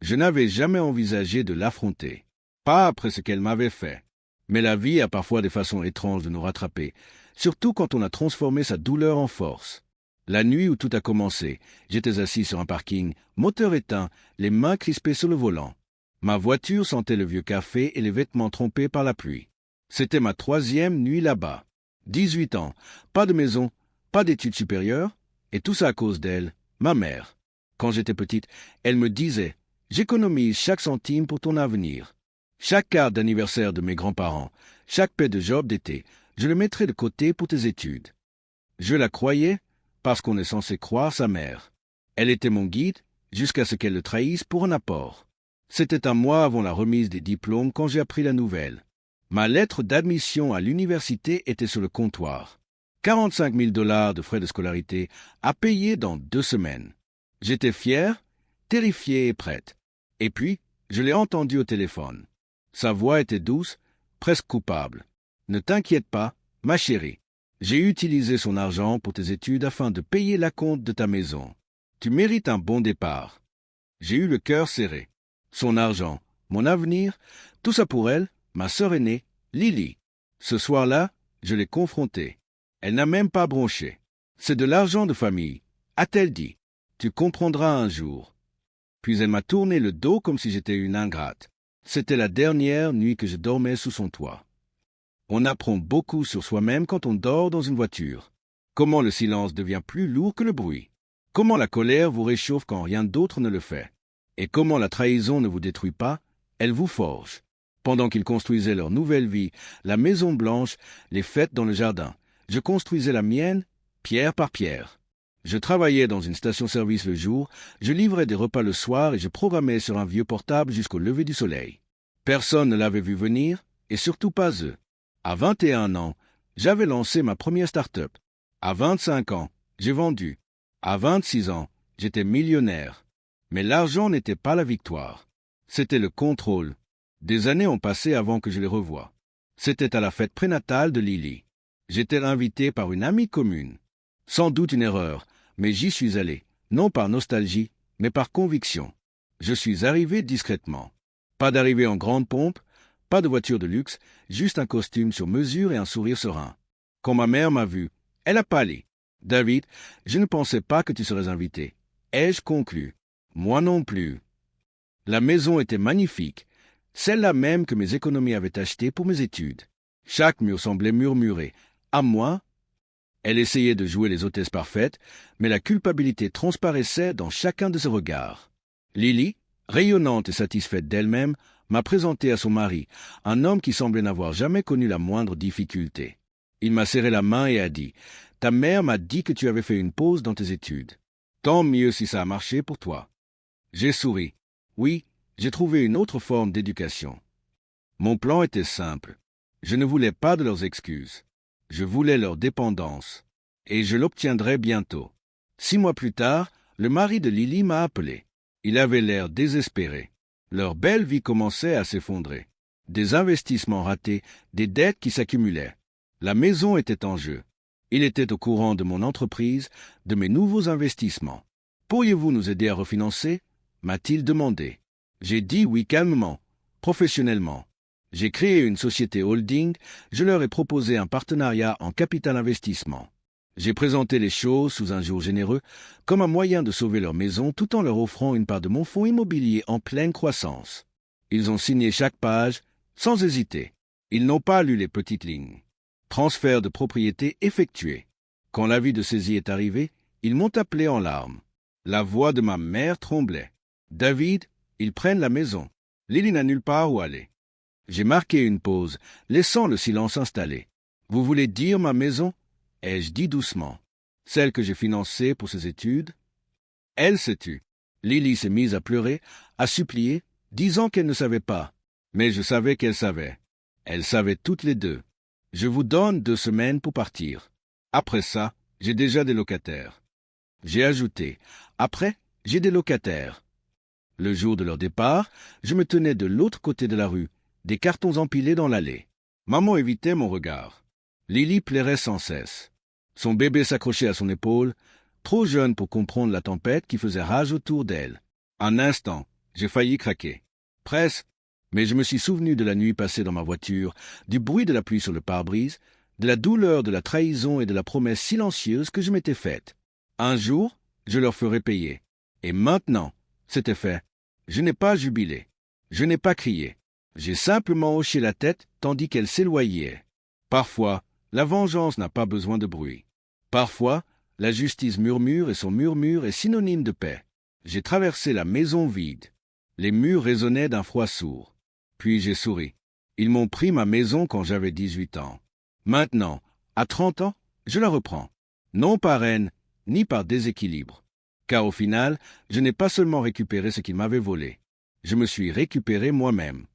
Je n'avais jamais envisagé de l'affronter. Pas après ce qu'elle m'avait fait. Mais la vie a parfois des façons étranges de nous rattraper, surtout quand on a transformé sa douleur en force. La nuit où tout a commencé, j'étais assis sur un parking, moteur éteint, les mains crispées sur le volant. Ma voiture sentait le vieux café et les vêtements trempés par la pluie. C'était ma 3e nuit là-bas. 18 ans, pas de maison, pas d'études supérieures, et tout ça à cause d'elle, ma mère. Quand j'étais petite, elle me disait « J'économise chaque centime pour ton avenir. Chaque carte d'anniversaire de mes grands-parents, chaque paie de job d'été, je le mettrai de côté pour tes études. » Je la croyais parce qu'on est censé croire sa mère. Elle était mon guide jusqu'à ce qu'elle le trahisse pour un apport. C'était un mois avant la remise des diplômes quand j'ai appris la nouvelle. Ma lettre d'admission à l'université était sur le comptoir. 45 000 $ de frais de scolarité à payer dans 2 semaines. J'étais fier, terrifié et prête. Et puis, je l'ai entendu au téléphone. Sa voix était douce, presque coupable. « Ne t'inquiète pas, ma chérie. J'ai utilisé son argent pour tes études afin de payer l'acompte de ta maison. Tu mérites un bon départ. » J'ai eu le cœur serré. Son argent, mon avenir, tout ça pour elle, ma sœur aînée, Lily. Ce soir-là, je l'ai confrontée. Elle n'a même pas bronché. « C'est de l'argent de famille, » a-t-elle dit. « Tu comprendras un jour. » Puis elle m'a tourné le dos comme si j'étais une ingrate. C'était la dernière nuit que je dormais sous son toit. On apprend beaucoup sur soi-même quand on dort dans une voiture. Comment le silence devient plus lourd que le bruit. Comment la colère vous réchauffe quand rien d'autre ne le fait. Et comment la trahison ne vous détruit pas, elle vous forge. Pendant qu'ils construisaient leur nouvelle vie, la Maison Blanche, les fêtes dans le jardin, je construisais la mienne, pierre par pierre. Je travaillais dans une station-service le jour, je livrais des repas le soir et je programmais sur un vieux portable jusqu'au lever du soleil. Personne ne l'avait vu venir, et surtout pas eux. À 21 ans, j'avais lancé ma première start-up. À 25 ans, j'ai vendu. À 26 ans, j'étais millionnaire. Mais l'argent n'était pas la victoire. C'était le contrôle. Des années ont passé avant que je les revoie. C'était à la fête prénatale de Lily. J'étais invité par une amie commune. Sans doute une erreur, mais j'y suis allé, non par nostalgie, mais par conviction. Je suis arrivé discrètement. Pas d'arrivée en grande pompe, pas de voiture de luxe, juste un costume sur mesure et un sourire serein. Quand ma mère m'a vu, elle a pâli. « David, je ne pensais pas que tu serais invité. » Ai-je conclu. Moi non plus. La maison était magnifique, celle-là même que mes économies avaient achetée pour mes études. Chaque mur semblait murmurer « À moi ». Elle essayait de jouer les hôtesses parfaites, mais la culpabilité transparaissait dans chacun de ses regards. Lily, rayonnante et satisfaite d'elle-même, m'a présenté à son mari, un homme qui semblait n'avoir jamais connu la moindre difficulté. Il m'a serré la main et a dit « Ta mère m'a dit que tu avais fait une pause dans tes études. Tant mieux si ça a marché pour toi. » J'ai souri. Oui, j'ai trouvé une autre forme d'éducation. Mon plan était simple. Je ne voulais pas de leurs excuses. Je voulais leur dépendance. Et je l'obtiendrais bientôt. 6 mois plus tard, le mari de Lily m'a appelé. Il avait l'air désespéré. Leur belle vie commençait à s'effondrer. Des investissements ratés, des dettes qui s'accumulaient. La maison était en jeu. Il était au courant de mon entreprise, de mes nouveaux investissements. « Pourriez-vous nous aider à refinancer ?» m'a-t-il demandé. J'ai dit oui calmement, professionnellement. J'ai créé une société holding, je leur ai proposé un partenariat en capital investissement. J'ai présenté les choses sous un jour généreux comme un moyen de sauver leur maison tout en leur offrant une part de mon fonds immobilier en pleine croissance. Ils ont signé chaque page, sans hésiter. Ils n'ont pas lu les petites lignes. Transfert de propriété effectué. Quand l'avis de saisie est arrivé, ils m'ont appelé en larmes. La voix de ma mère tremblait. « David, ils prennent la maison. Lily n'a nulle part où aller. » J'ai marqué une pause, laissant le silence installer. « Vous voulez dire ma maison ?» ai-je dit doucement. « Celle que j'ai financée pour ses études ?» Elle s'est tue. Lily s'est mise à pleurer, à supplier, disant qu'elle ne savait pas. Mais je savais qu'elle savait. Elles savaient toutes les deux. Je vous donne 2 semaines pour partir. Après ça, j'ai déjà des locataires. J'ai ajouté. Après, j'ai des locataires. Le jour de leur départ, je me tenais de l'autre côté de la rue, des cartons empilés dans l'allée. Maman évitait mon regard. Lily plairait sans cesse. Son bébé s'accrochait à son épaule, trop jeune pour comprendre la tempête qui faisait rage autour d'elle. Un instant, J'ai failli craquer. Presque. Mais je me suis souvenu de la nuit passée dans ma voiture, du bruit de la pluie sur le pare-brise, de la douleur de la trahison et de la promesse silencieuse que je m'étais faite. Un jour, je leur ferai payer. Et maintenant, c'était fait. Je n'ai pas jubilé. Je n'ai pas crié. J'ai simplement hoché la tête tandis qu'elle s'éloignait. Parfois, la vengeance n'a pas besoin de bruit. Parfois, la justice murmure et son murmure est synonyme de paix. J'ai traversé la maison vide. Les murs résonnaient d'un froid sourd. Puis j'ai souri. Ils m'ont pris ma maison quand j'avais 18 ans. Maintenant, à 30 ans, je la reprends. Non par haine, ni par déséquilibre. Car au final, je n'ai pas seulement récupéré ce qu'ils m'avaient volé. Je me suis récupéré moi-même.